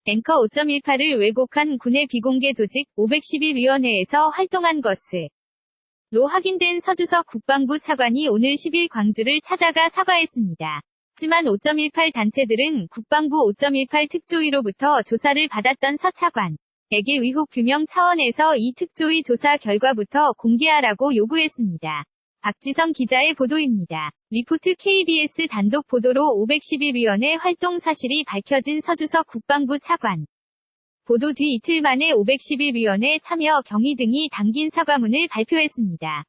앵커 5.18을 왜곡한 군의 비공개 조직 511위원회에서 활동한 것으로 확인된 서주석 국방부 차관이 오늘 10일 광주를 찾아가 사과했습니다. 하지만 5.18 단체들은 국방부 5.18 특조위로부터 조사를 받았던 서 차관에게 의혹 규명 차원에서 이 특조위 조사 결과부터 공개하라고 요구했습니다. 박지성 기자의 보도입니다. 리포트 KBS 단독 보도로 511위원회 활동 사실이 밝혀진 서주석 국방부 차관. 보도 뒤 이틀 만에 511위원회 참여 경위 등이 담긴 사과문을 발표했습니다.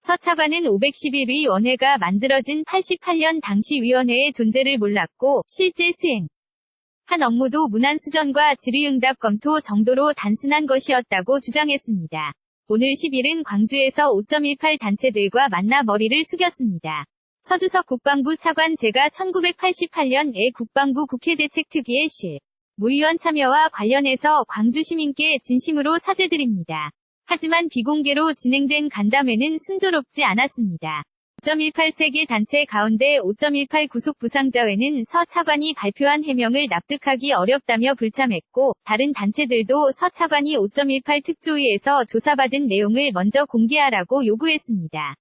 서 차관은 511위원회가 만들어진 88년 당시 위원회의 존재를 몰랐고 실제 수행한 업무도 문안수전과 질의응답 검토 정도로 단순한 것이었다고 주장했습니다. 오늘 10일은 광주에서 5.18 단체들과 만나 머리를 숙였습니다. 서주석 국방부 차관 제가 1988년에 국방부 국회대책특위의 무위원 참여와 관련해서 광주 시민께 진심으로 사죄드립니다. 하지만 비공개로 진행된 간담회는 순조롭지 않았습니다. 5.18 세계 단체 가운데 5.18 구속 부상자회는 서 차관이 발표한 해명을 납득하기 어렵다며 불참했고, 다른 단체들도 서 차관이 5.18 특조위에서 조사받은 내용을 먼저 공개하라고 요구했습니다.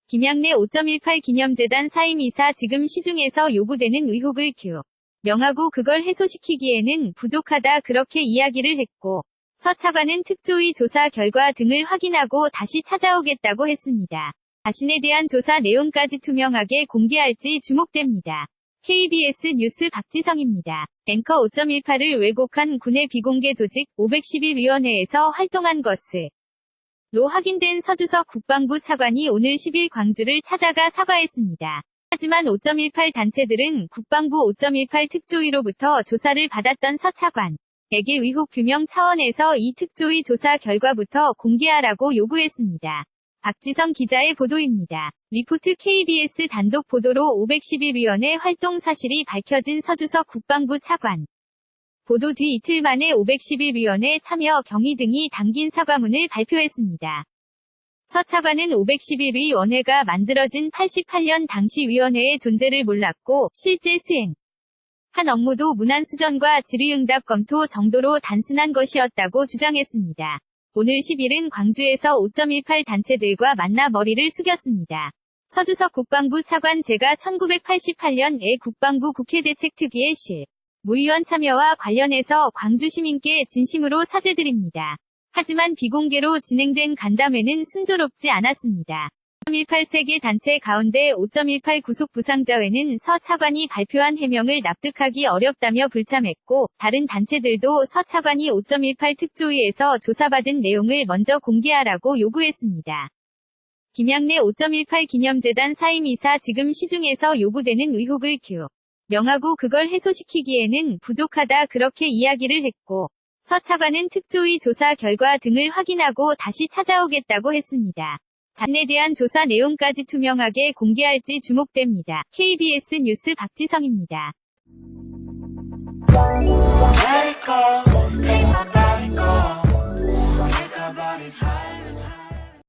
김양래 5.18 기념재단 사임이사 지금 시중에서 요구되는 의혹을 명하고 그걸 해소시키기에는 부족하다 그렇게 이야기를 했고, 서 차관은 특조위 조사 결과 등을 확인하고 다시 찾아오겠다고 했습니다. 자신에 대한 조사 내용까지 투명하게 공개할지 주목됩니다. KBS 뉴스 박지성입니다. 앵커 5.18을 왜곡한 군의 비공개 조직 511위원회에서 활동한 것으로 확인된 서주석 국방부 차관이 오늘 10일 광주를 찾아가 사과했습니다. 하지만 5.18 단체들은 국방부 5.18 특조위로부터 조사를 받았던 서 차관에게 의혹 규명 차원에서 이 특조위 조사 결과부터 공개하라고 요구했습니다. 박지성 기자의 보도입니다. 리포트 KBS 단독 보도로 511위원회 활동 사실이 밝혀진 서주석 국방부 차관. 보도 뒤 이틀 만에 511위원회 참여 경위 등이 담긴 사과문을 발표했습니다. 서 차관은 511위원회가 만들어진 88년 당시 위원회의 존재를 몰랐고 실제 수행한 업무도 문안수전과 질의응답 검토 정도로 단순한 것이었다고 주장했습니다. 오늘 10일은 광주에서 5.18 단체들과 만나 머리를 숙였습니다. 서주석 국방부 차관 제가 1988년에 국방부 국회대책특위의 무위원 참여와 관련해서 광주 시민께 진심으로 사죄드립니다. 하지만 비공개로 진행된 간담회는 순조롭지 않았습니다. 5.18 세계 단체 가운데 5.18 구속 부상자회는 서 차관이 발표한 해명을 납득하기 어렵다며 불참했고, 다른 단체들도 서 차관이 5.18 특조위에서 조사받은 내용을 먼저 공개하라고 요구했습니다. 김양래 5.18 기념재단 사임이사 지금 시중에서 요구되는 의혹을 명하고 그걸 해소시키기에는 부족하다 그렇게 이야기를 했고, 서 차관은 특조위 조사 결과 등을 확인하고 다시 찾아오겠다고 했습니다. 자신에 대한 조사 내용까지 투명하게 공개할지 주목됩니다. KBS 뉴스 박지성입니다.